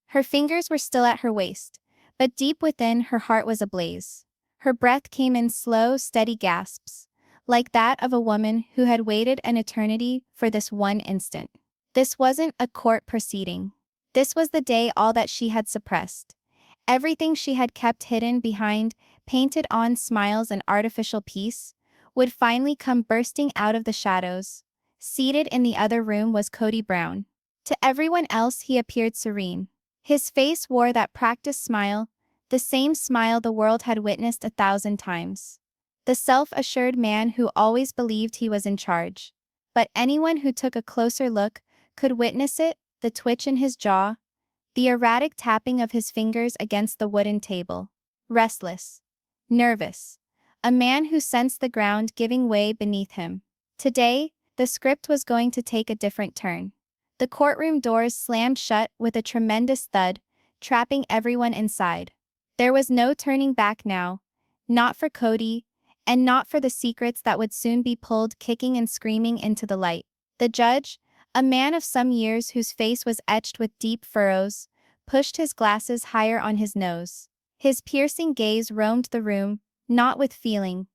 Her fingers were still at her waist, but deep within her heart was ablaze. Her breath came in slow, steady gasps, like that of a woman who had waited an eternity for this one instant. This wasn't a court proceeding. This was the day all that she had suppressed. Everything she had kept hidden behind painted-on smiles and artificial peace would finally come bursting out of the shadows. Seated in the other room was Kody Brown. To everyone else he appeared serene. His face wore that practiced smile, the same smile the world had witnessed 1,000 times. The self-assured man who always believed he was in charge. But anyone who took a closer look could witness it, the twitch in his jaw, the erratic tapping of his fingers against the wooden table. Restless. Nervous. A man who sensed the ground giving way beneath him. Today, the script was going to take a different turn. The courtroom doors slammed shut with a tremendous thud, trapping everyone inside. There was no turning back now. Not for Kody, and not for the secrets that would soon be pulled kicking and screaming into the light. The judge, a man of some years whose face was etched with deep furrows, pushed his glasses higher on his nose. His piercing gaze roamed the room, not with feeling,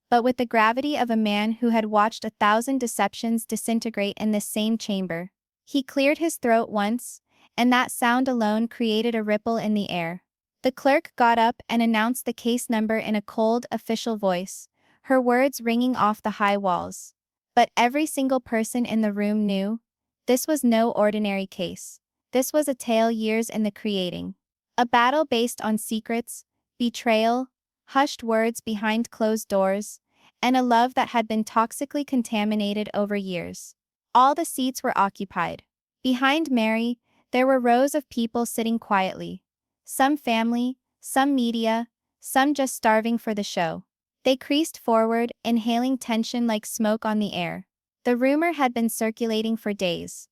but with the gravity of a man who had watched 1,000 deceptions disintegrate in this same chamber. He cleared his throat once, and that sound alone created a ripple in the air. The clerk got up and announced the case number in a cold, official voice, her words ringing off the high walls. But every single person in the room knew this was no ordinary case. This was a tale years in the creating. A battle based on secrets, betrayal, hushed words behind closed doors, and a love that had been toxically contaminated over years. All the seats were occupied. Behind Meri, there were rows of people sitting quietly. Some family, some media, some just starving for the show. They creased forward, inhaling tension like smoke on the air. The rumor had been circulating for days.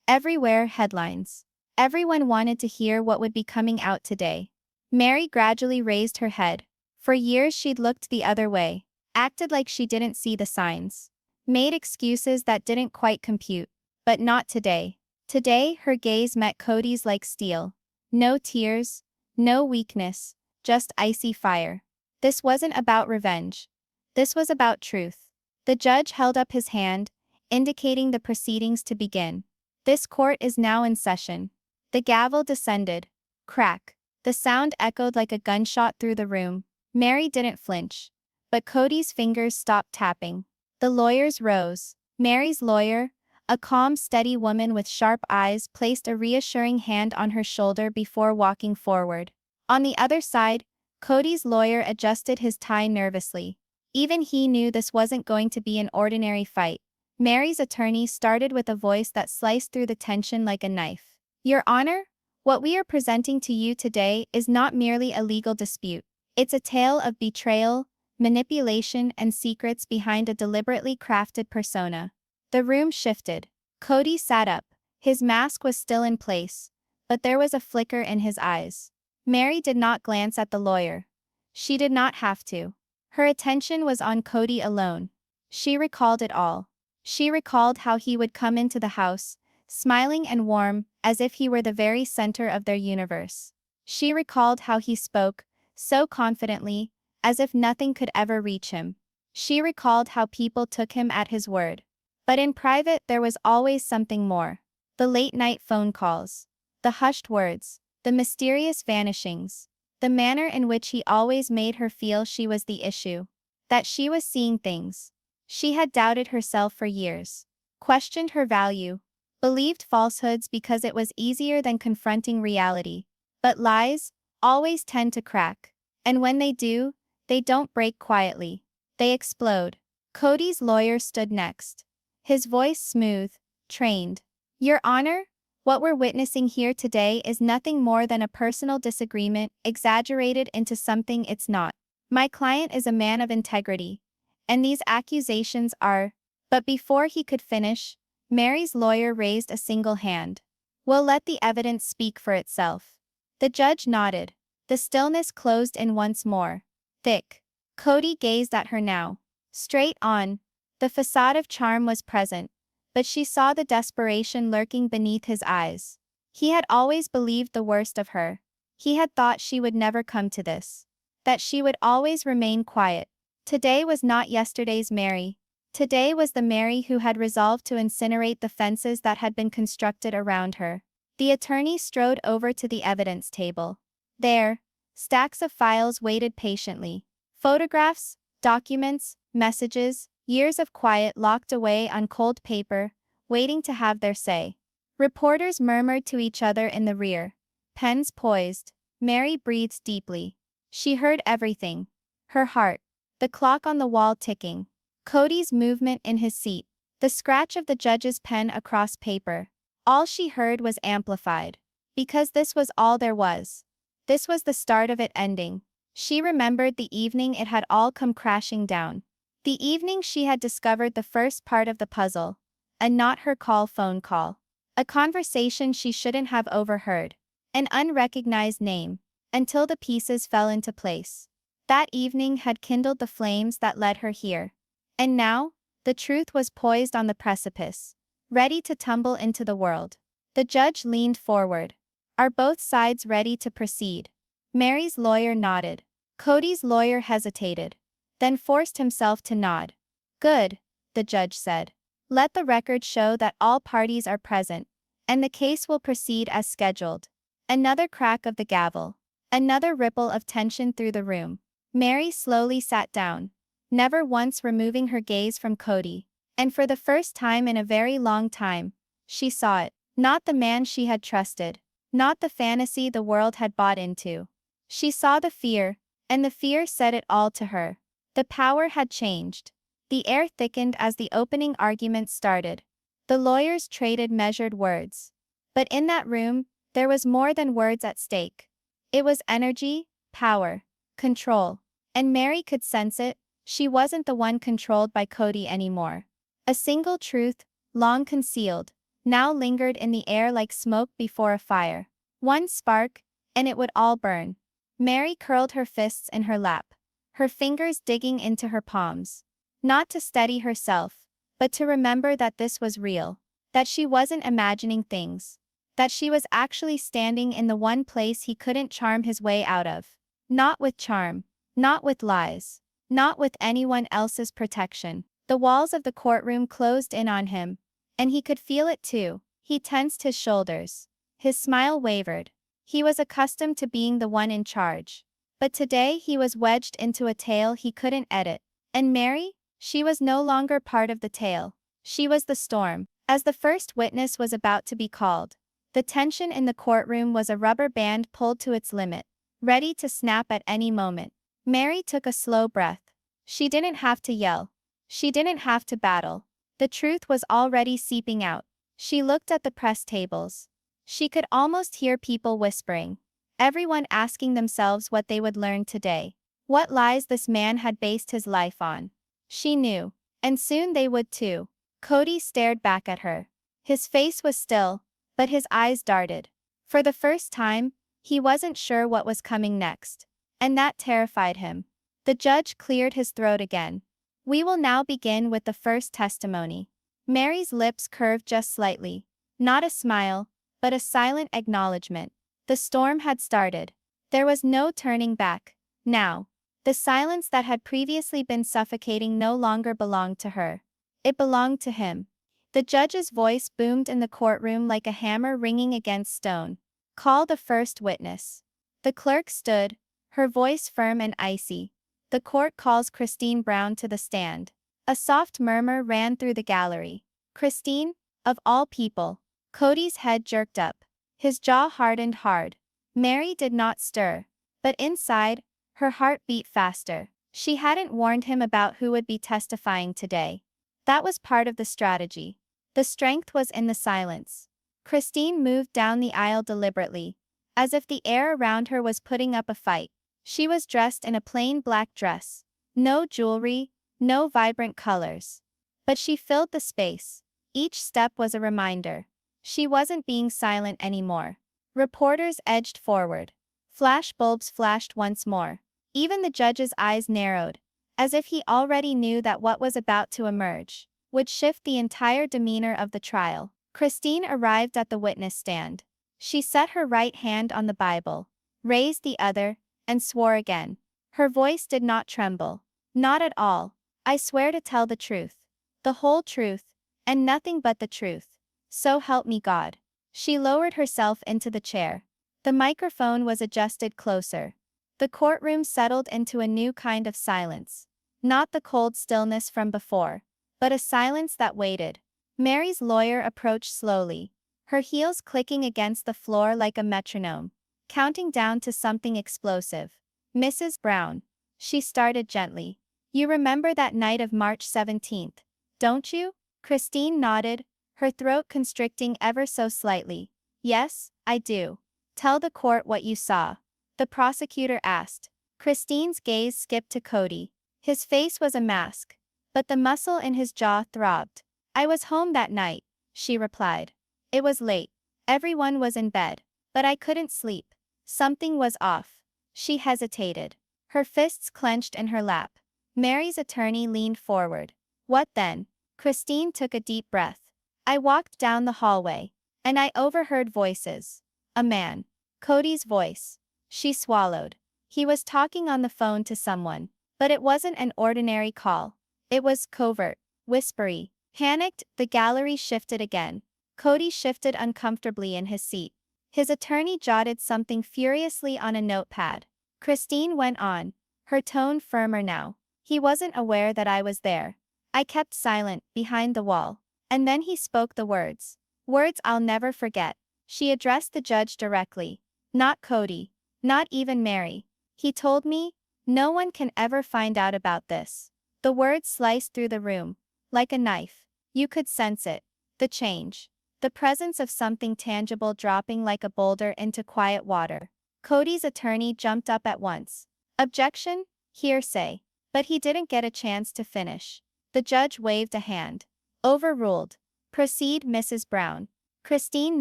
Everywhere headlines. Everyone wanted to hear what would be coming out today. Meri gradually raised her head. For years she'd looked the other way, acted like she didn't see the signs, made excuses that didn't quite compute. But not today. Today her gaze met Kody's like steel. No tears, no weakness, just icy fire. This wasn't about revenge. This was about truth. The judge held up his hand, indicating the proceedings to begin. This court is now in session. The gavel descended. Crack. The sound echoed like a gunshot through the room. Meri didn't flinch. But Kody's fingers stopped tapping. The lawyers rose. Meri's lawyer, a calm, steady woman with sharp eyes, placed a reassuring hand on her shoulder before walking forward. On the other side, Kody's lawyer adjusted his tie nervously. Even he knew this wasn't going to be an ordinary fight. Meri's attorney started with a voice that sliced through the tension like a knife. Your Honor, what we are presenting to you today is not merely a legal dispute. It's a tale of betrayal, manipulation, and secrets behind a deliberately crafted persona. The room shifted. Kody sat up. His mask was still in place, but there was a flicker in his eyes. Meri did not glance at the lawyer. She did not have to. Her attention was on Kody alone. She recalled it all. She recalled how he would come into the house, smiling and warm, as if he were the very center of their universe. She recalled how he spoke, so confidently, as if nothing could ever reach him. She recalled how people took him at his word. But in private there was always something more. The late-night phone calls. The hushed words. The mysterious vanishings. The manner in which he always made her feel she was the issue. That she was seeing things. She had doubted herself for years. Questioned her value. Believed falsehoods because it was easier than confronting reality. But lies always tend to crack. And when they do, they don't break quietly. They explode. Kody's lawyer stood next. His voice smooth, trained. Your Honor, what we're witnessing here today is nothing more than a personal disagreement exaggerated into something it's not. My client is a man of integrity. And these accusations are... But before he could finish, Meri's lawyer raised a single hand. We'll let the evidence speak for itself. The judge nodded. The stillness closed in once more. Thick. Kody gazed at her now. Straight on. The facade of charm was present, but she saw the desperation lurking beneath his eyes. He had always believed the worst of her. He had thought she would never come to this. That she would always remain quiet. Today was not yesterday's Meri. Today was the Meri who had resolved to incinerate the fences that had been constructed around her. The attorney strode over to the evidence table. There, stacks of files waited patiently. Photographs, documents, messages, years of quiet locked away on cold paper, waiting to have their say. Reporters murmured to each other in the rear. Pens poised. Meri breathed deeply. She heard everything. Her heart. The clock on the wall ticking. Kody's movement in his seat. The scratch of the judge's pen across paper. All she heard was amplified. Because this was all there was. This was the start of it ending. She remembered the evening it had all come crashing down. The evening she had discovered the first part of the puzzle. A not her call phone call. A conversation she shouldn't have overheard. An unrecognized name. Until the pieces fell into place. That evening had kindled the flames that led her here. And now, the truth was poised on the precipice. Ready to tumble into the world. The judge leaned forward. Are both sides ready to proceed? Meri's lawyer nodded. Kody's lawyer hesitated. Then forced himself to nod. Good, the judge said. Let the record show that all parties are present, and the case will proceed as scheduled. Another crack of the gavel. Another ripple of tension through the room. Meri slowly sat down, never once removing her gaze from Kody. And for the first time in a very long time, she saw it. Not the man she had trusted. Not the fantasy the world had bought into. She saw the fear, and the fear said it all to her. The power had changed. The air thickened as the opening argument started. The lawyers traded measured words. But in that room, there was more than words at stake. It was energy, power, control. And Meri could sense it. She wasn't the one controlled by Kody anymore. A single truth, long concealed, now lingered in the air like smoke before a fire. One spark, and it would all burn. Meri curled her fists in her lap, her fingers digging into her palms. Not to steady herself, but to remember that this was real. That she wasn't imagining things. That she was actually standing in the one place he couldn't charm his way out of. Not with charm. Not with lies. Not with anyone else's protection. The walls of the courtroom closed in on him. And he could feel it too. He tensed his shoulders. His smile wavered. He was accustomed to being the one in charge. But today he was wedged into a tale he couldn't edit. And Meri? She was no longer part of the tale. She was the storm. As the first witness was about to be called, the tension in the courtroom was a rubber band pulled to its limit, ready to snap at any moment. Meri took a slow breath. She didn't have to yell. She didn't have to battle. The truth was already seeping out. She looked at the press tables. She could almost hear people whispering. Everyone asking themselves what they would learn today. What lies this man had based his life on. She knew. And soon they would too. Kody stared back at her. His face was still, but his eyes darted. For the first time, he wasn't sure what was coming next. And that terrified him. The judge cleared his throat again. We will now begin with the first testimony. Meri's lips curved just slightly. Not a smile, but a silent acknowledgement. The storm had started. There was no turning back. Now. The silence that had previously been suffocating no longer belonged to her. It belonged to him. The judge's voice boomed in the courtroom like a hammer ringing against stone. Call the first witness. The clerk stood, her voice firm and icy. The court calls Meri Brown to the stand. A soft murmur ran through the gallery. Christine, of all people. Kody's head jerked up. His jaw hardened hard. Meri did not stir. But inside, her heart beat faster. She hadn't warned him about who would be testifying today. That was part of the strategy. The strength was in the silence. Christine moved down the aisle deliberately, as if the air around her was putting up a fight. She was dressed in a plain black dress. No jewelry, no vibrant colors. But she filled the space. Each step was a reminder. She wasn't being silent anymore. Reporters edged forward. Flash bulbs flashed once more. Even the judge's eyes narrowed, as if he already knew that what was about to emerge would shift the entire demeanor of the trial. Christine arrived at the witness stand. She set her right hand on the Bible, raised the other, and swore again. Her voice did not tremble. Not at all. I swear to tell the truth. The whole truth, and nothing but the truth. So help me God. She lowered herself into the chair. The microphone was adjusted closer. The courtroom settled into a new kind of silence. Not the cold stillness from before, but a silence that waited. Meri's lawyer approached slowly, her heels clicking against the floor like a metronome, counting down to something explosive. Mrs. Brown. She started gently. You remember that night of March 17th, don't you? Christine nodded, her throat constricting ever so slightly. Yes, I do. Tell the court what you saw. The prosecutor asked. Christine's gaze skipped to Kody. His face was a mask, but the muscle in his jaw throbbed. I was home that night, she replied. It was late. Everyone was in bed, but I couldn't sleep. Something was off. She hesitated, her fists clenched in her lap. Meri's attorney leaned forward. What then? Christine took a deep breath. I walked down the hallway, and I overheard voices. A man. Kody's voice. She swallowed. He was talking on the phone to someone, but it wasn't an ordinary call. It was covert, whispery. Panicked, the gallery shifted again. Kody shifted uncomfortably in his seat. His attorney jotted something furiously on a notepad. Christine went on, her tone firmer now. He wasn't aware that I was there. I kept silent, behind the wall. And then he spoke the words. Words I'll never forget. She addressed the judge directly. Not Kody. Not even Meri. He told me, no one can ever find out about this. The words sliced through the room, like a knife. You could sense it. The change. The presence of something tangible dropping like a boulder into quiet water. Kody's attorney jumped up at once. Objection? Hearsay. But he didn't get a chance to finish. The judge waved a hand. Overruled. Proceed, Mrs. Brown. Christine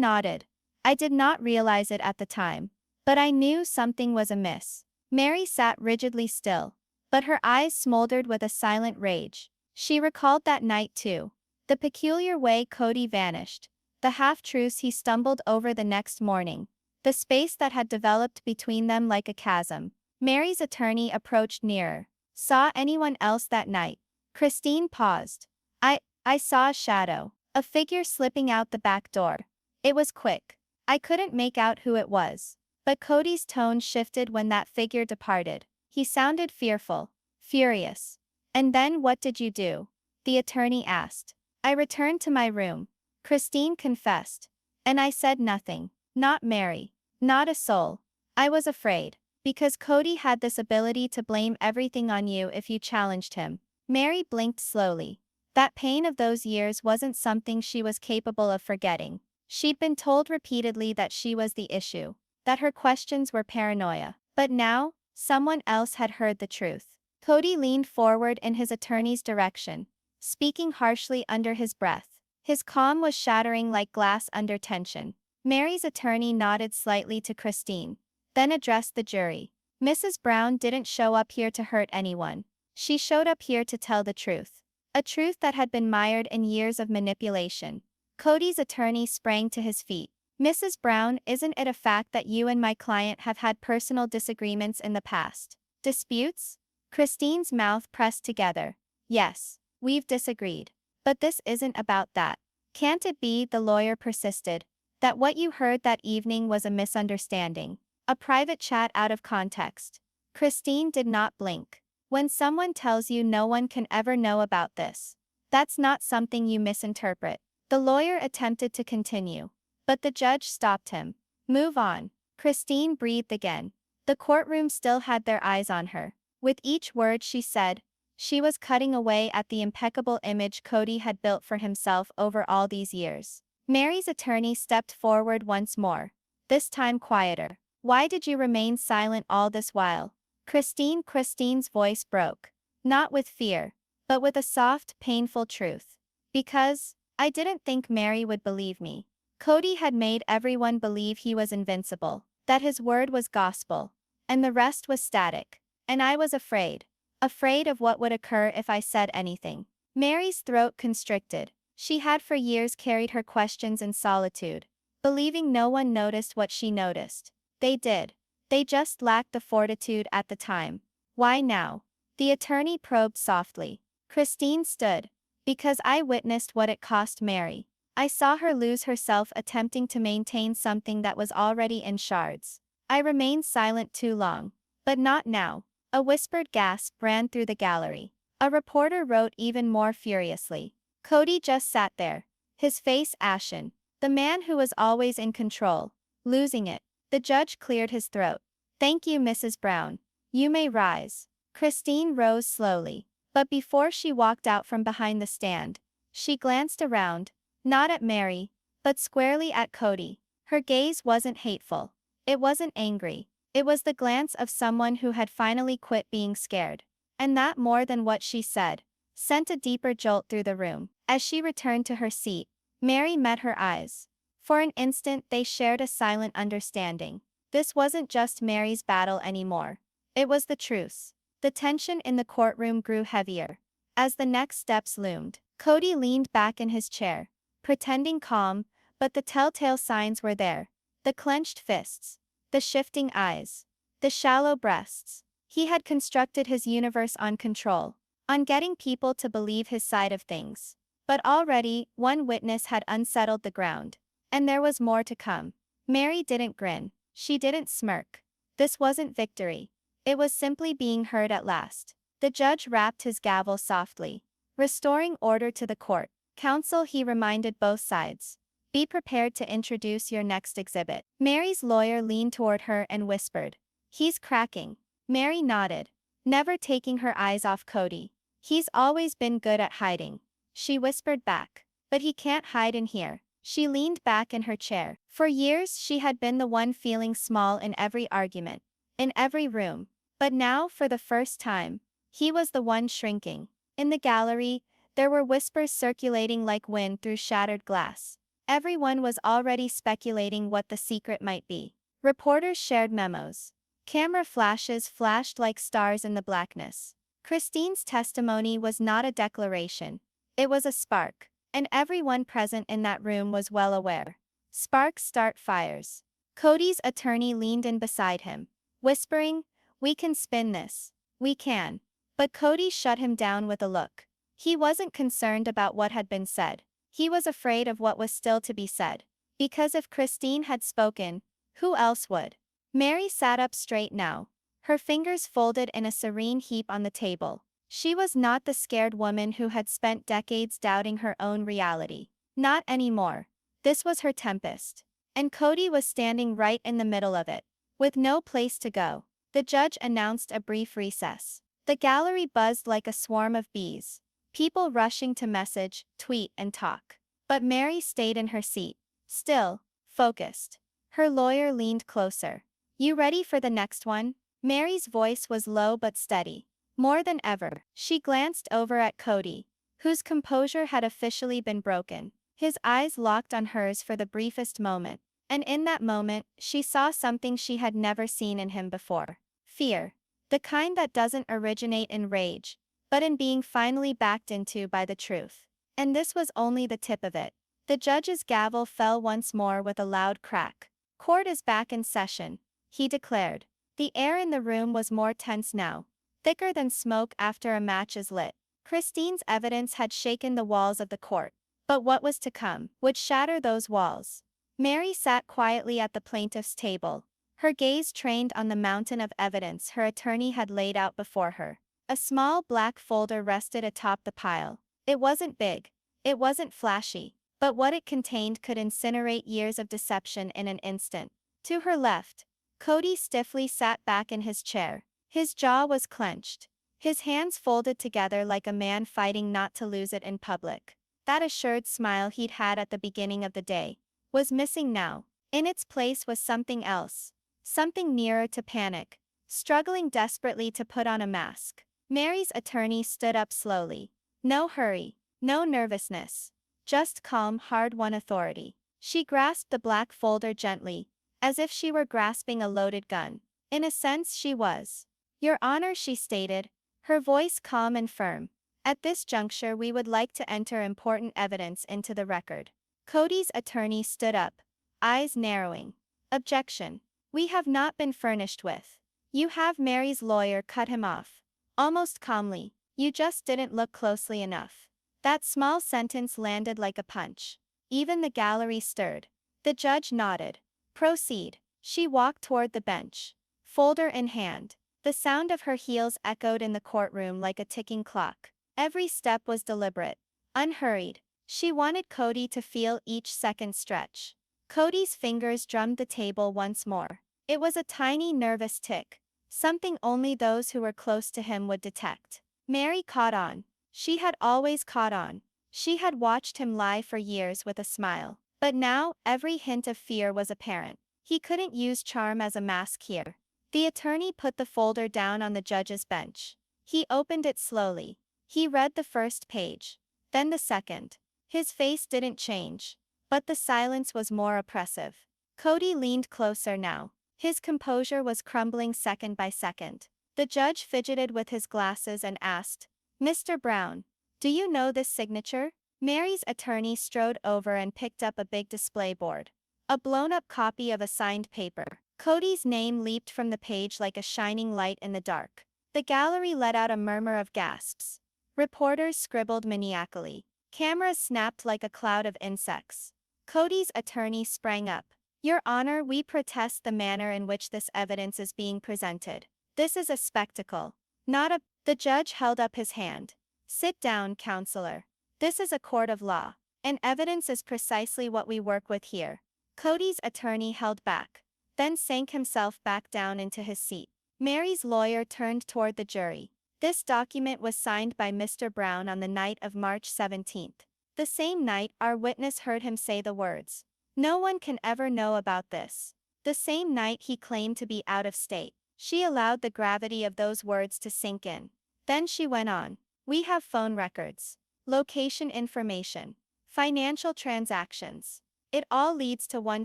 nodded. I did not realize it at the time, but I knew something was amiss. Meri sat rigidly still, but her eyes smoldered with a silent rage. She recalled that night too. The peculiar way Kody vanished. The half-truths he stumbled over the next morning. The space that had developed between them like a chasm. Meri's attorney approached nearer. Saw anyone else that night? Christine paused. I saw a shadow. A figure slipping out the back door. It was quick. I couldn't make out who it was. But Kody's tone shifted when that figure departed. He sounded fearful. Furious. And then what did you do? The attorney asked. I returned to my room. Christine confessed. And I said nothing. Not Meri. Not a soul. I was afraid. Because Kody had this ability to blame everything on you if you challenged him. Meri blinked slowly. That pain of those years wasn't something she was capable of forgetting. She'd been told repeatedly that she was the issue, that her questions were paranoia. But now, someone else had heard the truth. Kody leaned forward in his attorney's direction, speaking harshly under his breath. His calm was shattering like glass under tension. Meri's attorney nodded slightly to Christine, then addressed the jury. Mrs. Brown didn't show up here to hurt anyone. She showed up here to tell the truth. A truth that had been mired in years of manipulation. Kody's attorney sprang to his feet. Mrs. Brown, isn't it a fact that you and my client have had personal disagreements in the past? Disputes? Christine's mouth pressed together. Yes, we've disagreed. But this isn't about that. Can't it be, the lawyer persisted, that what you heard that evening was a misunderstanding? A private chat out of context? Christine did not blink. When someone tells you no one can ever know about this, that's not something you misinterpret. The lawyer attempted to continue, but the judge stopped him. Move on. Christine breathed again. The courtroom still had their eyes on her. With each word she said, she was cutting away at the impeccable image Kody had built for himself over all these years. Meri's attorney stepped forward once more, this time quieter. Why did you remain silent all this while? Christine's voice broke. Not with fear, but with a soft, painful truth. Because I didn't think Meri would believe me. Kody had made everyone believe he was invincible, that his word was gospel, and the rest was static. And I was afraid. Afraid of what would occur if I said anything. Meri's throat constricted. She had for years carried her questions in solitude. believing no one noticed what she noticed. They did. They just lacked the fortitude at the time. Why now? The attorney probed softly. Christine stood. Because I witnessed what it cost Meri. I saw her lose herself attempting to maintain something that was already in shards. I remained silent too long. But not now. A whispered gasp ran through the gallery. A reporter wrote even more furiously. Kody just sat there, his face ashen. The man who was always in control. Losing it. The judge cleared his throat. Thank you, Mrs. Brown. You may rise. Christine rose slowly. But before she walked out from behind the stand, she glanced around, not at Meri, but squarely at Kody. Her gaze wasn't hateful. It wasn't angry. It was the glance of someone who had finally quit being scared. And that, more than what she said, sent a deeper jolt through the room. As she returned to her seat, Meri met her eyes. For an instant they shared a silent understanding. This wasn't just Meri's battle anymore. It was the truce. The tension in the courtroom grew heavier. As the next steps loomed, Kody leaned back in his chair, pretending calm, but the telltale signs were there. The clenched fists, the shifting eyes, the shallow breaths. He had constructed his universe on control, on getting people to believe his side of things. But already, one witness had unsettled the ground. And there was more to come. Meri didn't grin. She didn't smirk. This wasn't victory. It was simply being heard at last. The judge rapped his gavel softly, restoring order to the court. Counsel, he reminded both sides. Be prepared to introduce your next exhibit. Meri's lawyer leaned toward her and whispered. He's cracking. Meri nodded, never taking her eyes off Kody. He's always been good at hiding. She whispered back. But he can't hide in here. She leaned back in her chair. For years she had been the one feeling small in every argument, in every room. But now, for the first time, he was the one shrinking. In the gallery, there were whispers circulating like wind through shattered glass. Everyone was already speculating what the secret might be. Reporters shared memos. Camera flashes flashed like stars in the blackness. Christine's testimony was not a declaration. It was a spark. And everyone present in that room was well aware. Sparks start fires. Kody's attorney leaned in beside him, whispering, we can spin this. We can. But Kody shut him down with a look. He wasn't concerned about what had been said. He was afraid of what was still to be said. Because if Christine had spoken, who else would? Meri sat up straight now, her fingers folded in a serene heap on the table. She was not the scared woman who had spent decades doubting her own reality. Not anymore. This was her tempest. And Kody was standing right in the middle of it, with no place to go. The judge announced a brief recess. The gallery buzzed like a swarm of bees, people rushing to message, tweet, and talk. But Meri stayed in her seat, still, focused. Her lawyer leaned closer. You ready for the next one? Meri's voice was low but steady. More than ever, she glanced over at Kody, whose composure had officially been broken. His eyes locked on hers for the briefest moment. And in that moment, she saw something she had never seen in him before. Fear. The kind that doesn't originate in rage, but in being finally backed into by the truth. And this was only the tip of it. The judge's gavel fell once more with a loud crack. Court is back in session, he declared. The air in the room was more tense now, thicker than smoke after a match is lit. Christine's evidence had shaken the walls of the court. But what was to come would shatter those walls. Meri sat quietly at the plaintiff's table, her gaze trained on the mountain of evidence her attorney had laid out before her. A small black folder rested atop the pile. It wasn't big. It wasn't flashy. But what it contained could incinerate years of deception in an instant. To her left, Kody stiffly sat back in his chair. His jaw was clenched, his hands folded together like a man fighting not to lose it in public. That assured smile he'd had at the beginning of the day was missing now. In its place was something else. Something nearer to panic, struggling desperately to put on a mask. Meri's attorney stood up slowly. No hurry, no nervousness. Just calm, hard-won authority. She grasped the black folder gently, as if she were grasping a loaded gun. In a sense she was. Your Honor, she stated, her voice calm and firm. At this juncture we would like to enter important evidence into the record. Kody's attorney stood up, eyes narrowing. Objection. We have not been furnished with. You have. Mary's lawyer cut him off. Almost calmly. You just didn't look closely enough. That small sentence landed like a punch. Even the gallery stirred. The judge nodded. Proceed. She walked toward the bench, folder in hand. The sound of her heels echoed in the courtroom like a ticking clock. Every step was deliberate, unhurried. She wanted Kody to feel each second stretch. Kody's fingers drummed the table once more. It was a tiny nervous tick, something only those who were close to him would detect. Meri caught on. She had always caught on. She had watched him lie for years with a smile. But now, every hint of fear was apparent. He couldn't use charm as a mask here. The attorney put the folder down on the judge's bench. He opened it slowly. He read the first page, then the second. His face didn't change, but the silence was more oppressive. Kody leaned closer now. His composure was crumbling second by second. The judge fidgeted with his glasses and asked, "Mr. Brown, do you know this signature?" Mary's attorney strode over and picked up a big display board. A blown-up copy of a signed paper. Kody's name leaped from the page like a shining light in the dark. The gallery let out a murmur of gasps. Reporters scribbled maniacally. Cameras snapped like a cloud of insects. Kody's attorney sprang up. "Your Honor, we protest the manner in which this evidence is being presented. This is a spectacle, not a..." The judge held up his hand. "Sit down, counselor. This is a court of law, and evidence is precisely what we work with here." Kody's attorney held back, then sank himself back down into his seat. Mary's lawyer turned toward the jury. "This document was signed by Mr. Brown on the night of March 17th. The same night our witness heard him say the words, 'No one can ever know about this.' The same night he claimed to be out of state." She allowed the gravity of those words to sink in. Then she went on. "We have phone records, location information, financial transactions. It all leads to one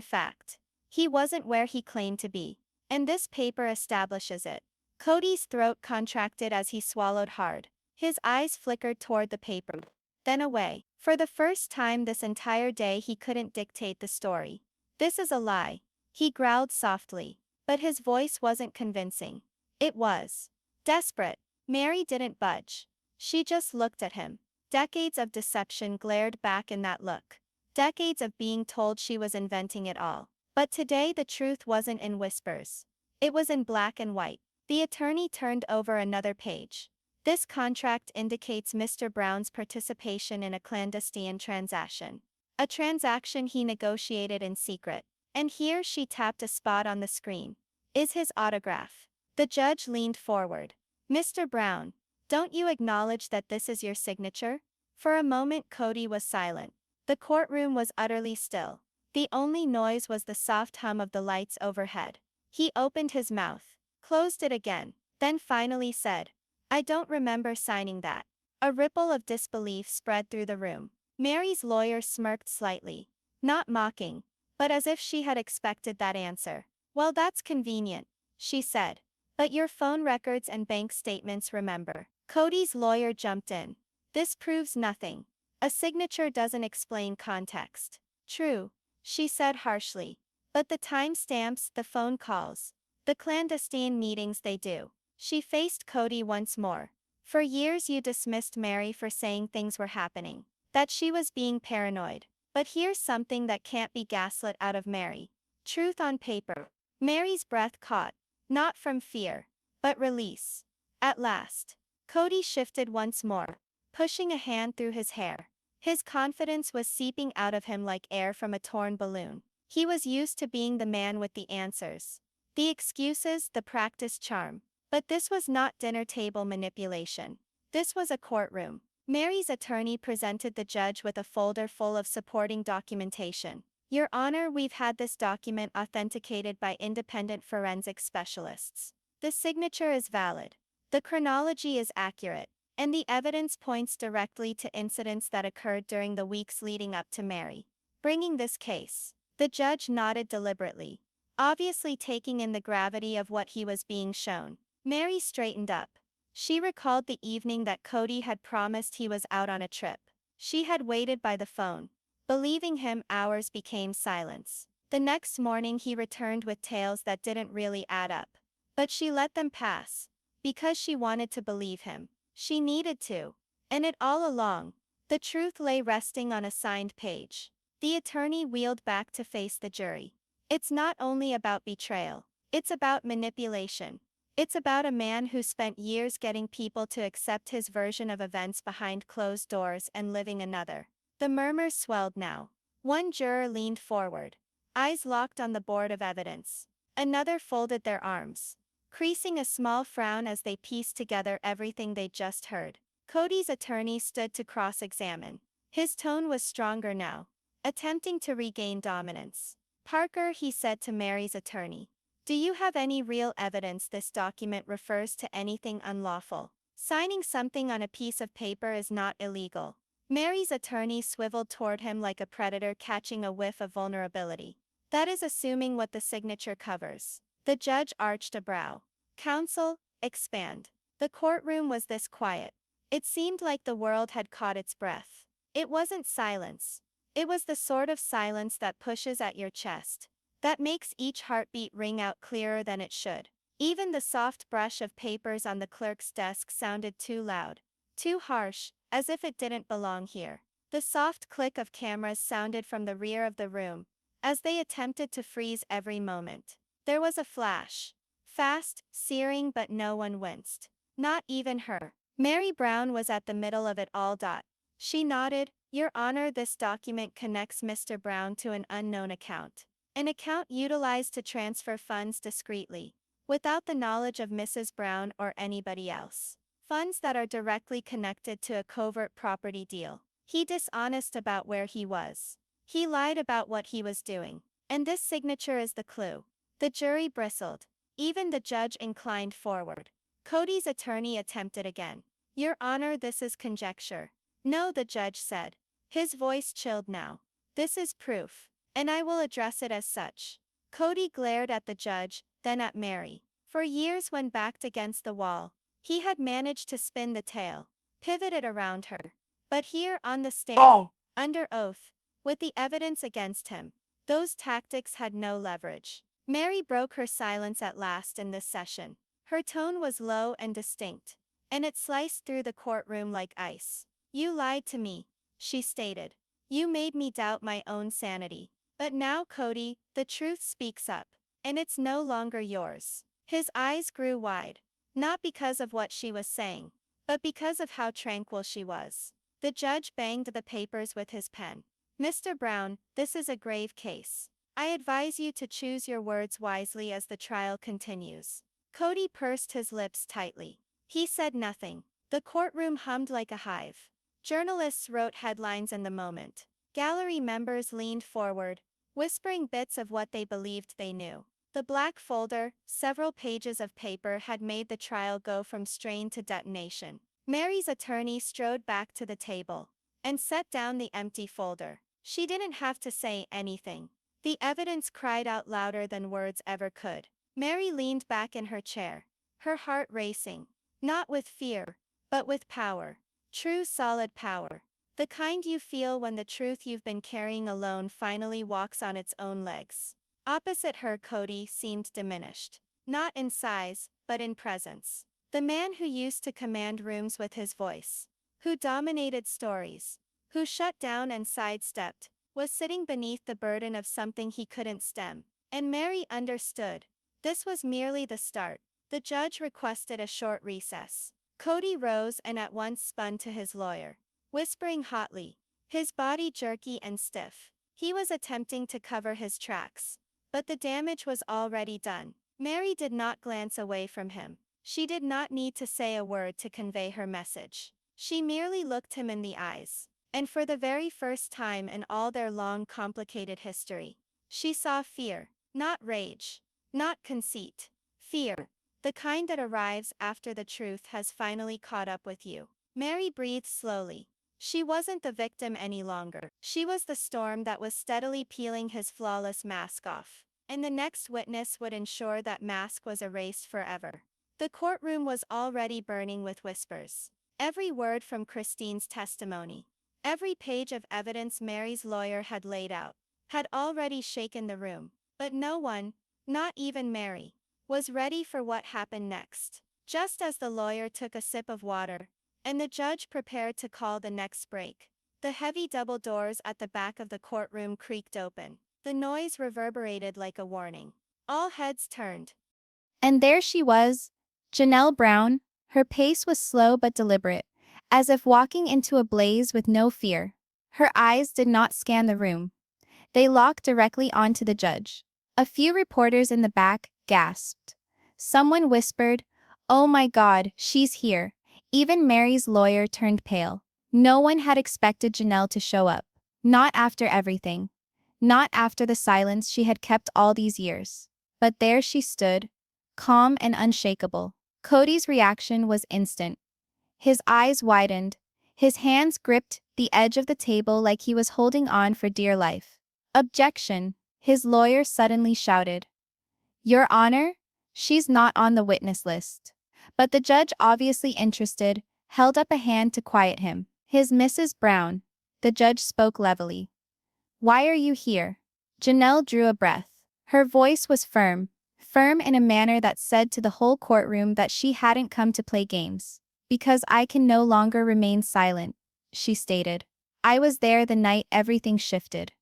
fact. He wasn't where he claimed to be. And this paper establishes it." Kody's throat contracted as he swallowed hard. His eyes flickered toward the paper, then away. For the first time this entire day he couldn't dictate the story. "This is a lie," he growled softly. But his voice wasn't convincing. It was desperate. Meri didn't budge. She just looked at him. Decades of deception glared back in that look. Decades of being told she was inventing it all. But today the truth wasn't in whispers. It was in black and white. The attorney turned over another page. "This contract indicates Mr. Brown's participation in a clandestine transaction. A transaction he negotiated in secret." And here she tapped a spot on the screen. "Is his autograph." The judge leaned forward. "Mr. Brown, don't you acknowledge that this is your signature?" For a moment Kody was silent. The courtroom was utterly still. The only noise was the soft hum of the lights overhead. He opened his mouth, closed it again, then finally said, "I don't remember signing that." A ripple of disbelief spread through the room. Mary's lawyer smirked slightly, not mocking, but as if she had expected that answer. "Well, that's convenient," she said. "But your phone records and bank statements, remember." Kody's lawyer jumped in. "This proves nothing. A signature doesn't explain context." "True," she said harshly. "But the timestamps, the phone calls, the clandestine meetings, they do." She faced Kody once more. "For years you dismissed Meri for saying things were happening, that she was being paranoid. But here's something that can't be gaslit out of Meri. Truth on paper." Mary's breath caught, not from fear, but release. At last, Kody shifted once more, pushing a hand through his hair. His confidence was seeping out of him like air from a torn balloon. He was used to being the man with the answers, the excuses, the practiced charm. But this was not dinner table manipulation. This was a courtroom. Mary's attorney presented the judge with a folder full of supporting documentation. "Your Honor, we've had this document authenticated by independent forensic specialists. The signature is valid. The chronology is accurate. And the evidence points directly to incidents that occurred during the weeks leading up to Meri bringing this case." The judge nodded deliberately, obviously taking in the gravity of what he was being shown. Meri straightened up. She recalled the evening that Kody had promised he was out on a trip. She had waited by the phone. Believing him, hours became silence. The next morning he returned with tales that didn't really add up. But she let them pass. Because she wanted to believe him. She needed to. And it all along. The truth lay resting on a signed page. The attorney wheeled back to face the jury. It's not only about betrayal. It's about manipulation. It's about a man who spent years getting people to accept his version of events behind closed doors and living another. The murmurs swelled now. One juror leaned forward, eyes locked on the board of evidence. Another folded their arms, creasing a small frown as they pieced together everything they'd just heard. Kody's attorney stood to cross-examine. His tone was stronger now, attempting to regain dominance. "Parker," he said to Meri's attorney, "do you have any real evidence this document refers to anything unlawful? Signing something on a piece of paper is not illegal." Meri's attorney swiveled toward him like a predator catching a whiff of vulnerability. "That is assuming what the signature covers." The judge arched a brow. "Counsel, expand." The courtroom was this quiet. It seemed like the world had caught its breath. It wasn't silence. It was the sort of silence that pushes at your chest, that makes each heartbeat ring out clearer than it should. Even the soft brush of papers on the clerk's desk sounded too loud, too harsh, as if it didn't belong here. The soft click of cameras sounded from the rear of the room, as they attempted to freeze every moment. There was a flash. Fast, searing, but no one winced. Not even her. Meri Brown was at the middle of it all. She nodded. "Your Honor, this document connects Mr. Brown to an unknown account. An account utilized to transfer funds discreetly, without the knowledge of Mrs. Brown or anybody else. Funds that are directly connected to a covert property deal. He dishonest about where he was. He lied about what he was doing. And this signature is the clue." The jury bristled. Even the judge inclined forward. Kody's attorney attempted again. "Your Honor, this is conjecture." "No," the judge said. His voice chilled now. "This is proof. And I will address it as such." Kody glared at the judge, then at Meri. For years, when backed against the wall, he had managed to spin the tale, pivot it around her. But here on the stand, under oath, with the evidence against him, those tactics had no leverage. Meri broke her silence at last in this session. Her tone was low and distinct, and it sliced through the courtroom like ice. "You lied to me," she stated. "You made me doubt my own sanity. But now, Kody, the truth speaks up, and it's no longer yours." His eyes grew wide, not because of what she was saying, but because of how tranquil she was. The judge banged the papers with his pen. "Mr. Brown, this is a grave case. I advise you to choose your words wisely as the trial continues." Kody pursed his lips tightly. He said nothing. The courtroom hummed like a hive. Journalists wrote headlines in the moment. Gallery members leaned forward, whispering bits of what they believed they knew. The black folder, several pages of paper, had made the trial go from strain to detonation. Meri's attorney strode back to the table and set down the empty folder. She didn't have to say anything. The evidence cried out louder than words ever could. Meri leaned back in her chair, her heart racing, not with fear, but with power. True, solid power. The kind you feel when the truth you've been carrying alone finally walks on its own legs. Opposite her, Kody seemed diminished. Not in size, but in presence. The man who used to command rooms with his voice, who dominated stories, who shut down and sidestepped, was sitting beneath the burden of something he couldn't stem. And Meri understood. This was merely the start. The judge requested a short recess. Kody rose and at once spun to his lawyer, whispering hotly, his body jerky and stiff. He was attempting to cover his tracks, but the damage was already done. Meri did not glance away from him. She did not need to say a word to convey her message. She merely looked him in the eyes, and for the very first time in all their long, complicated history, she saw fear, not rage, not conceit. Fear. The kind that arrives after the truth has finally caught up with you. Meri breathed slowly. She wasn't the victim any longer. She was the storm that was steadily peeling his flawless mask off. And the next witness would ensure that mask was erased forever. The courtroom was already burning with whispers. Every word from Christine's testimony, every page of evidence Meri's lawyer had laid out, had already shaken the room. But no one, not even Meri, was ready for what happened next. Just as the lawyer took a sip of water, and the judge prepared to call the next break, the heavy double doors at the back of the courtroom creaked open. The noise reverberated like a warning. All heads turned. And there she was, Janelle Brown. Her pace was slow but deliberate, as if walking into a blaze with no fear. Her eyes did not scan the room. They locked directly onto the judge. A few reporters in the back gasped. Someone whispered, "Oh my God, she's here." Even Mary's lawyer turned pale. No one had expected Janelle to show up. Not after everything. Not after the silence she had kept all these years. But there she stood, calm and unshakable. Kody's reaction was instant. His eyes widened. His hands gripped the edge of the table like he was holding on for dear life. "Objection," his lawyer suddenly shouted. "Your Honor, she's not on the witness list." But the judge, obviously interested, held up a hand to quiet him. "His Mrs. Brown," the judge spoke levelly. "Why are you here?" Janelle drew a breath. Her voice was firm in a manner that said to the whole courtroom that she hadn't come to play games. "Because I can no longer remain silent," she stated. "I was there the night everything shifted."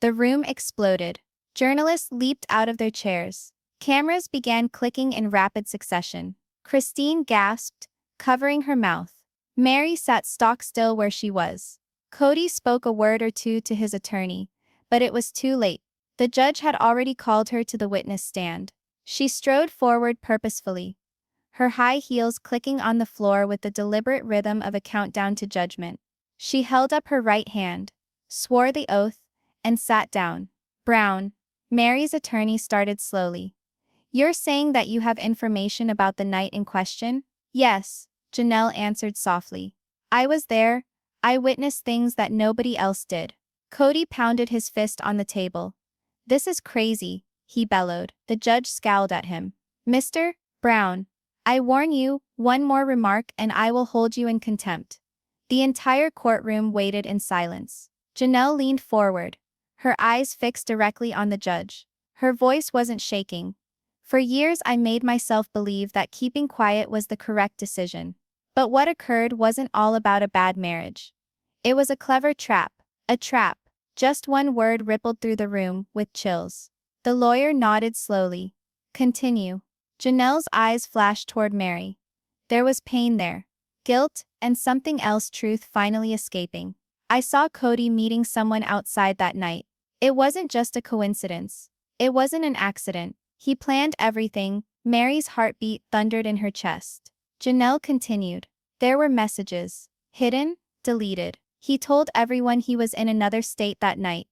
The room exploded. Journalists leaped out of their chairs. Cameras began clicking in rapid succession. Christine gasped, covering her mouth. Meri sat stock still where she was. Kody spoke a word or two to his attorney, but it was too late. The judge had already called her to the witness stand. She strode forward purposefully, her high heels clicking on the floor with the deliberate rhythm of a countdown to judgment. She held up her right hand, swore the oath, and sat down. "Brown," Mary's attorney started slowly. "You're saying that you have information about the night in question?" "Yes," Janelle answered softly. "I was there. I witnessed things that nobody else did." Kody pounded his fist on the table. "This is crazy," he bellowed. The judge scowled at him. "Mr. Brown, I warn you, one more remark and I will hold you in contempt." The entire courtroom waited in silence. Janelle leaned forward, her eyes fixed directly on the judge. Her voice wasn't shaking. "For years I made myself believe that keeping quiet was the correct decision. But what occurred wasn't all about a bad marriage. It was a clever trap. A trap." Just one word rippled through the room, with chills. The lawyer nodded slowly. "Continue." Janelle's eyes flashed toward Meri. There was pain there. Guilt, and something else, truth finally escaping. "I saw Kody meeting someone outside that night. It wasn't just a coincidence. It wasn't an accident. He planned everything." Mary's heartbeat thundered in her chest. Janelle continued. "There were messages. Hidden, deleted. He told everyone he was in another state that night.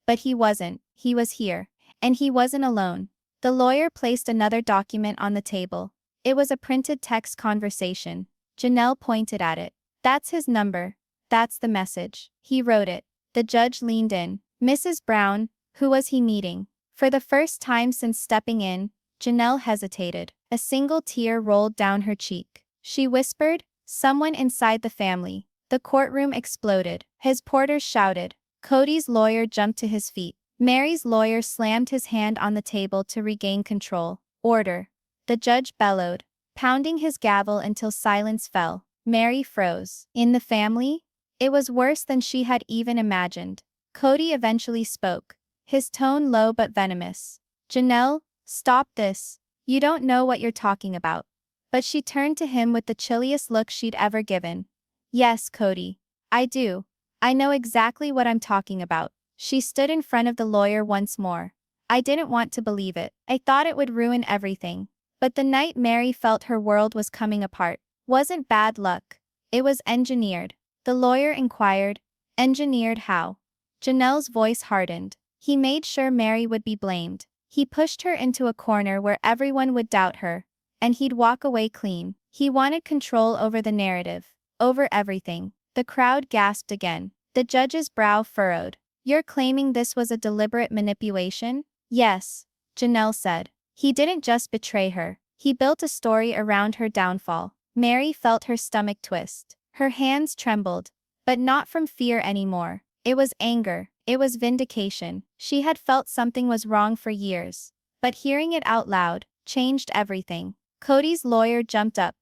But he wasn't. He was here. And he wasn't alone." The lawyer placed another document on the table. It was a printed text conversation. Janelle pointed at it. "That's his number. That's the message. He wrote it." The judge leaned in. "Mrs. Brown, who was he meeting?" For the first time since stepping in, Janelle hesitated. A single tear rolled down her cheek. She whispered, "Someone inside the family." The courtroom exploded. His porters shouted. Kody's lawyer jumped to his feet. Mary's lawyer slammed his hand on the table to regain control. "Order." The judge bellowed, pounding his gavel until silence fell. Meri froze. In the family? It was worse than she had even imagined. Kody eventually spoke, his tone low but venomous. "Janelle, stop this. You don't know what you're talking about." But she turned to him with the chilliest look she'd ever given. "Yes, Kody. I do. I know exactly what I'm talking about." She stood in front of the lawyer once more. "I didn't want to believe it. I thought it would ruin everything. But the night Meri felt her world was coming apart wasn't bad luck. It was engineered." The lawyer inquired, "Engineered how?" Janelle's voice hardened. "He made sure Meri would be blamed. He pushed her into a corner where everyone would doubt her. And he'd walk away clean. He wanted control over the narrative. Over everything." The crowd gasped again. The judge's brow furrowed. "You're claiming this was a deliberate manipulation?" "Yes," Janelle said. "He didn't just betray her. He built a story around her downfall." Meri felt her stomach twist. Her hands trembled. But not from fear anymore. It was anger. It was vindication. She had felt something was wrong for years. But hearing it out loud changed everything. Kody's lawyer jumped up.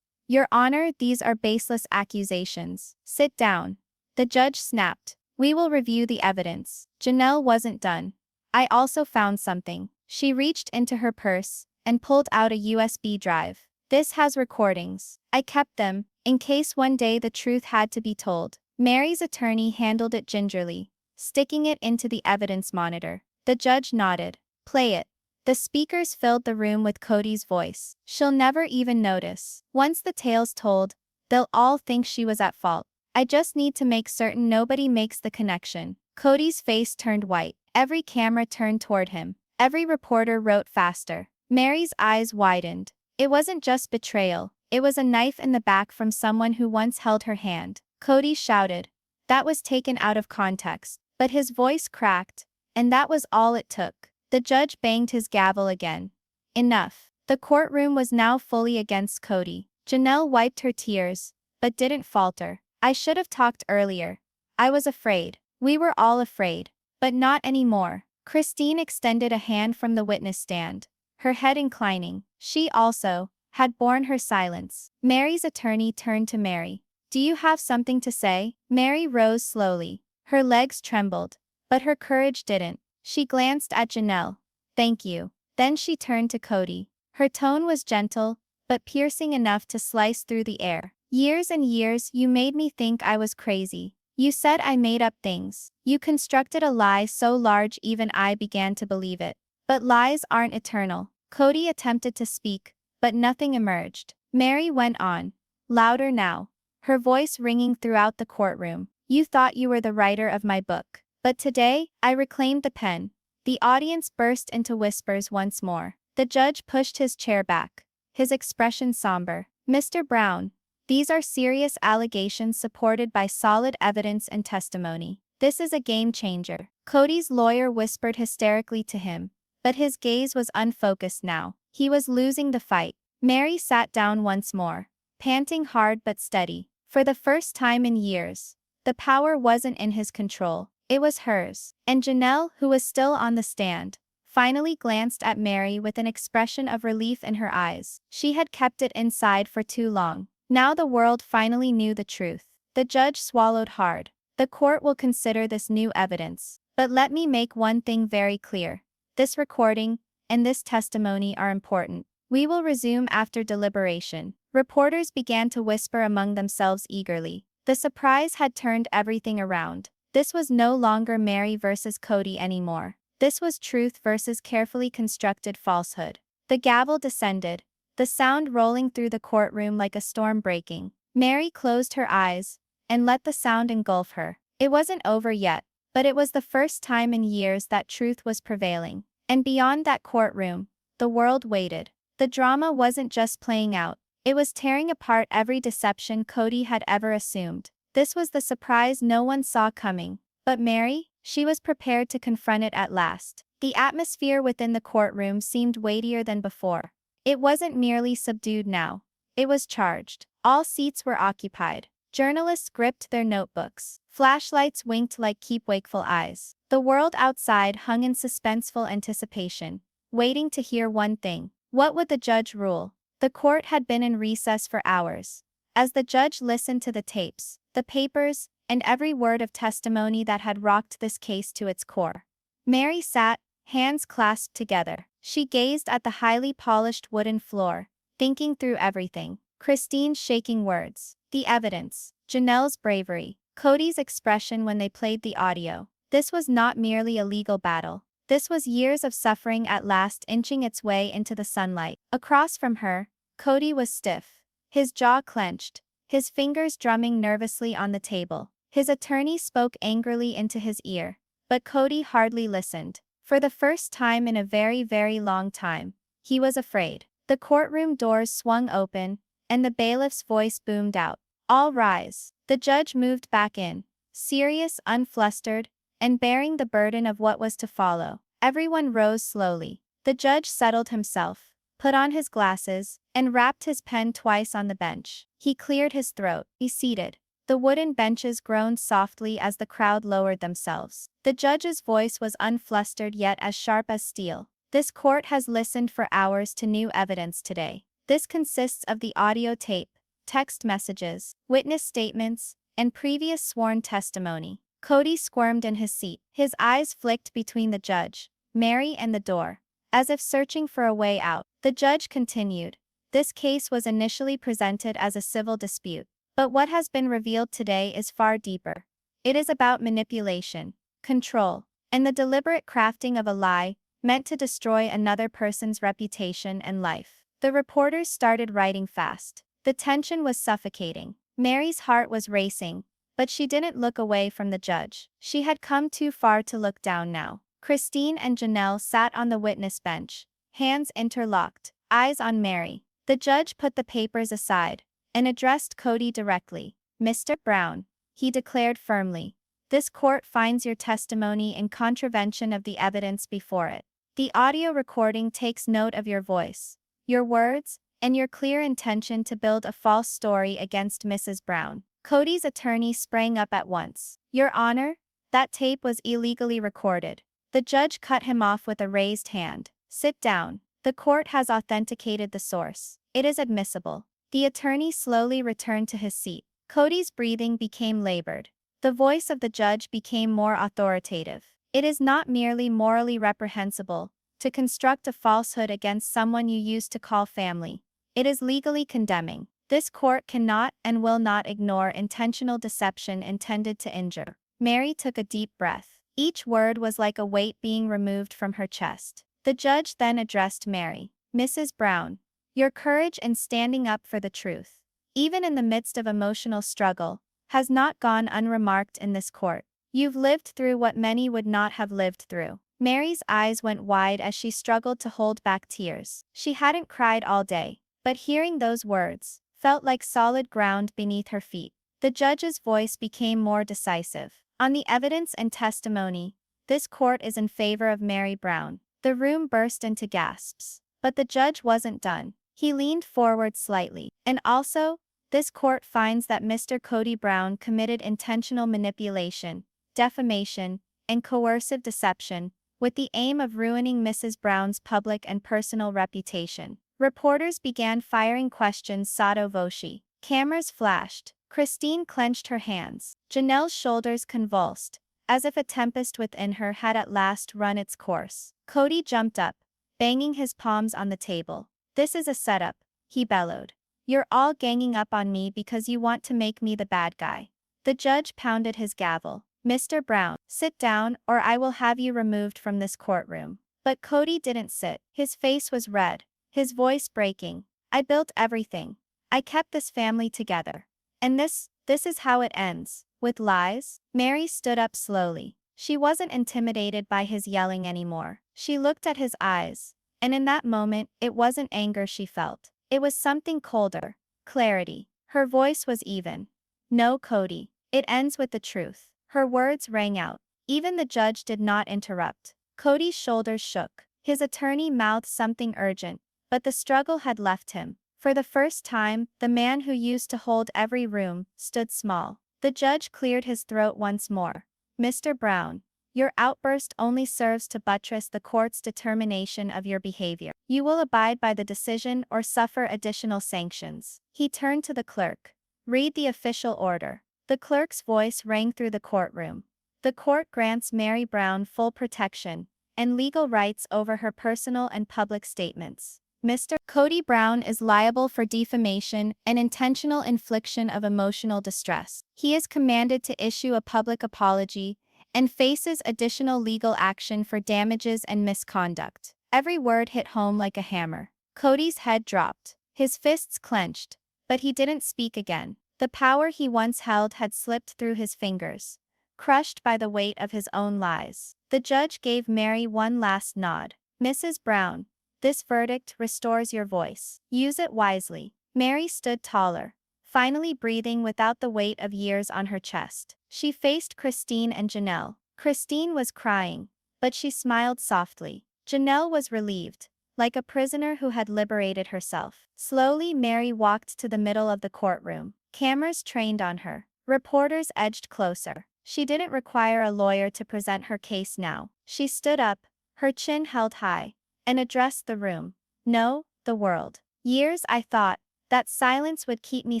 Your Honor, these are baseless accusations. Sit down. The judge snapped. We will review the evidence. Janelle wasn't done. I also found something. She reached into her purse and pulled out a USB drive. This has recordings. I kept them, in case one day the truth had to be told. Meri's attorney handled it gingerly, sticking it into the evidence monitor. The judge nodded. Play it. The speakers filled the room with Kody's voice. She'll never even notice. Once the tale's told, they'll all think she was at fault. I just need to make certain nobody makes the connection. Kody's face turned white. Every camera turned toward him. Every reporter wrote faster. Meri's eyes widened. It wasn't just betrayal. It was a knife in the back from someone who once held her hand. Kody shouted. That was taken out of context. But his voice cracked. And that was all it took. The judge banged his gavel again. Enough. The courtroom was now fully against Kody. Janelle wiped her tears, but didn't falter. I should have talked earlier. I was afraid. We were all afraid. But not anymore. Christine extended a hand from the witness stand, her head inclining. She also had borne her silence. Meri's attorney turned to Meri. Do you have something to say? Meri rose slowly. Her legs trembled, but her courage didn't. She glanced at Janelle. Thank you. Then she turned to Kody. Her tone was gentle, but piercing enough to slice through the air. Years and years you made me think I was crazy. You said I made up things. You constructed a lie so large even I began to believe it. But lies aren't eternal. Kody attempted to speak, but nothing emerged. Meri went on, louder now, her voice ringing throughout the courtroom. You thought you were the writer of my book. But today, I reclaimed the pen. The audience burst into whispers once more. The judge pushed his chair back, his expression somber. Mr. Brown, these are serious allegations supported by solid evidence and testimony. This is a game changer. Kody's lawyer whispered hysterically to him, but his gaze was unfocused now. He was losing the fight. Meri sat down once more, panting hard but steady. For the first time in years, the power wasn't in his control. It was hers. And Janelle, who was still on the stand, finally glanced at Meri with an expression of relief in her eyes. She had kept it inside for too long. Now the world finally knew the truth. The judge swallowed hard. The court will consider this new evidence. But let me make one thing very clear. This recording and this testimony are important. We will resume after deliberation. Reporters began to whisper among themselves eagerly. The surprise had turned everything around. This was no longer Meri versus Kody anymore. This was truth versus carefully constructed falsehood. The gavel descended, the sound rolling through the courtroom like a storm breaking. Meri closed her eyes and let the sound engulf her. It wasn't over yet, but it was the first time in years that truth was prevailing. And beyond that courtroom, the world waited. The drama wasn't just playing out. It was tearing apart every deception Kody had ever assumed. This was the surprise no one saw coming. But Meri, she was prepared to confront it at last. The atmosphere within the courtroom seemed weightier than before. It wasn't merely subdued now. It was charged. All seats were occupied. Journalists gripped their notebooks. Flashlights winked like keep wakeful eyes. The world outside hung in suspenseful anticipation, waiting to hear one thing. What would the judge rule? The court had been in recess for hours. As the judge listened to the tapes, the papers, and every word of testimony that had rocked this case to its core, Meri sat, hands clasped together. She gazed at the highly polished wooden floor, thinking through everything. Christine's shaking words, the evidence, Janelle's bravery, Kody's expression when they played the audio. This was not merely a legal battle. This was years of suffering at last inching its way into the sunlight. Across from her, Kody was stiff, his jaw clenched, his fingers drumming nervously on the table. His attorney spoke angrily into his ear, but Kody hardly listened. For the first time in a very, very long time, he was afraid. The courtroom doors swung open, and the bailiff's voice boomed out. All rise. The judge moved back in, serious, unflustered, and bearing the burden of what was to follow. Everyone rose slowly. The judge settled himself, put on his glasses, and rapped his pen twice on the bench. He cleared his throat. He seated. The wooden benches groaned softly as the crowd lowered themselves. The judge's voice was unflustered yet as sharp as steel. This court has listened for hours to new evidence today. This consists of the audio tape, text messages, witness statements, and previous sworn testimony. Kody squirmed in his seat. His eyes flicked between the judge, Meri, and the door, as if searching for a way out. The judge continued. This case was initially presented as a civil dispute, but what has been revealed today is far deeper. It is about manipulation, control, and the deliberate crafting of a lie meant to destroy another person's reputation and life. The reporters started writing fast. The tension was suffocating. Meri's heart was racing, but she didn't look away from the judge. She had come too far to look down now. Christine and Janelle sat on the witness bench, hands interlocked, eyes on Meri. The judge put the papers aside and addressed Kody directly. "Mr. Brown," he declared firmly, "this court finds your testimony in contravention of the evidence before it. The audio recording takes note of your voice, your words, and your clear intention to build a false story against Mrs. Brown." Kody's attorney sprang up at once. "Your Honor, that tape was illegally recorded." The judge cut him off with a raised hand. "Sit down. The court has authenticated the source. It is admissible." The attorney slowly returned to his seat. Kody's breathing became labored. The voice of the judge became more authoritative. "It is not merely morally reprehensible to construct a falsehood against someone you used to call family. It is legally condemning. This court cannot and will not ignore intentional deception intended to injure." Meri took a deep breath. Each word was like a weight being removed from her chest. The judge then addressed Meri. "Mrs. Brown, your courage in standing up for the truth, even in the midst of emotional struggle, has not gone unremarked in this court. You've lived through what many would not have lived through." Meri's eyes went wide as she struggled to hold back tears. She hadn't cried all day, but hearing those words felt like solid ground beneath her feet. The judge's voice became more decisive. "On the evidence and testimony, this court is in favor of Meri Brown." The room burst into gasps. But the judge wasn't done. He leaned forward slightly. "And also, this court finds that Mr. Kody Brown committed intentional manipulation, defamation, and coercive deception, with the aim of ruining Mrs. Brown's public and personal reputation." Reporters began firing questions sotto voce. Cameras flashed. Christine clenched her hands. Janelle's shoulders convulsed, as if a tempest within her had at last run its course. Kody jumped up, banging his palms on the table. "This is a setup," he bellowed. "You're all ganging up on me because you want to make me the bad guy." The judge pounded his gavel. "Mr. Brown, sit down or I will have you removed from this courtroom." But Kody didn't sit. His face was red, his voice breaking. "I built everything. I kept this family together. And this is how it ends. With lies?" Meri stood up slowly. She wasn't intimidated by his yelling anymore. She looked at his eyes, and in that moment, it wasn't anger she felt. It was something colder. Clarity. Her voice was even. "No, Kody. It ends with the truth." Her words rang out. Even the judge did not interrupt. Kody's shoulders shook. His attorney mouthed something urgent, but the struggle had left him. For the first time, the man who used to hold every room stood small. The judge cleared his throat once more. "Mr. Brown, your outburst only serves to buttress the court's determination of your behavior. You will abide by the decision or suffer additional sanctions." He turned to the clerk. "Read the official order." The clerk's voice rang through the courtroom. "The court grants Meri Brown full protection and legal rights over her personal and public statements. Mr. Kody Brown is liable for defamation and intentional infliction of emotional distress. He is commanded to issue a public apology and faces additional legal action for damages and misconduct." Every word hit home like a hammer. Kody's head dropped. His fists clenched, but he didn't speak again. The power he once held had slipped through his fingers, crushed by the weight of his own lies. The judge gave Meri one last nod. "Mrs. Brown, this verdict restores your voice. Use it wisely." Meri stood taller, finally breathing without the weight of years on her chest. She faced Christine and Janelle. Christine was crying, but she smiled softly. Janelle was relieved, like a prisoner who had liberated herself. Slowly Meri walked to the middle of the courtroom. Cameras trained on her. Reporters edged closer. She didn't require a lawyer to present her case now. She stood up, her chin held high, and addressed the room. No, the world. Years I thought that silence would keep me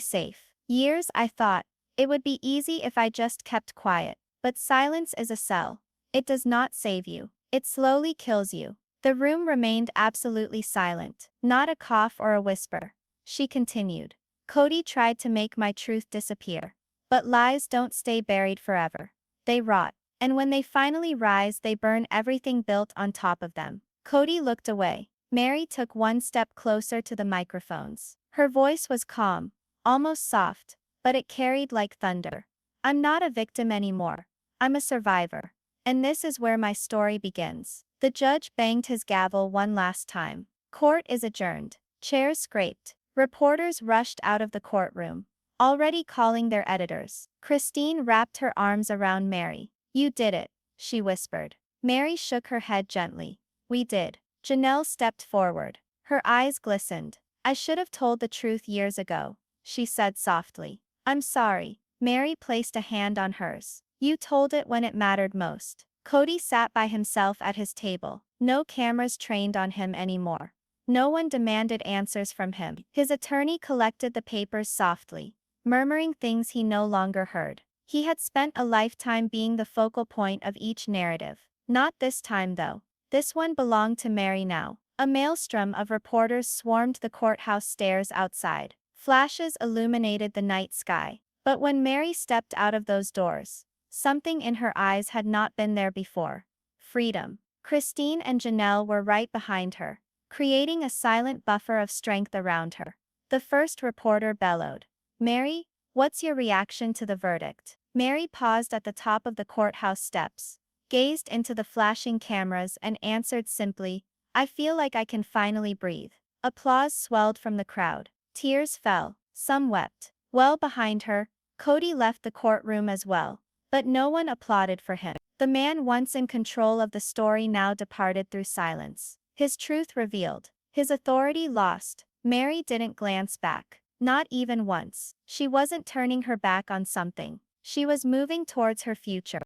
safe. Years I thought it would be easy if I just kept quiet. But silence is a cell. It does not save you. It slowly kills you. The room remained absolutely silent. Not a cough or a whisper. She continued. Kody tried to make my truth disappear. But lies don't stay buried forever. They rot. And when they finally rise, they burn everything built on top of them. Kody looked away. Meri took one step closer to the microphones. Her voice was calm, almost soft, but it carried like thunder. I'm not a victim anymore. I'm a survivor. And this is where my story begins. The judge banged his gavel one last time. Court is adjourned. Chairs scraped. Reporters rushed out of the courtroom, already calling their editors. Christine wrapped her arms around Meri. You did it, she whispered. Meri shook her head gently. We did. Janelle stepped forward. Her eyes glistened. I should have told the truth years ago, she said softly. I'm sorry. Meri placed a hand on hers. You told it when it mattered most. Kody sat by himself at his table. No cameras trained on him anymore. No one demanded answers from him. His attorney collected the papers softly, murmuring things he no longer heard. He had spent a lifetime being the focal point of each narrative. Not this time though. This one belonged to Meri now. A maelstrom of reporters swarmed the courthouse stairs outside. Flashes illuminated the night sky. But when Meri stepped out of those doors, something in her eyes had not been there before. Freedom. Christine and Janelle were right behind her, creating a silent buffer of strength around her. The first reporter bellowed. Meri, what's your reaction to the verdict? Meri paused at the top of the courthouse steps, gazed into the flashing cameras and answered simply, I feel like I can finally breathe. Applause swelled from the crowd. Tears fell. Some wept. Well behind her, Kody left the courtroom as well. But no one applauded for him. The man once in control of the story now departed through silence. His truth revealed. His authority lost. Meri didn't glance back. Not even once. She wasn't turning her back on something. She was moving towards her future.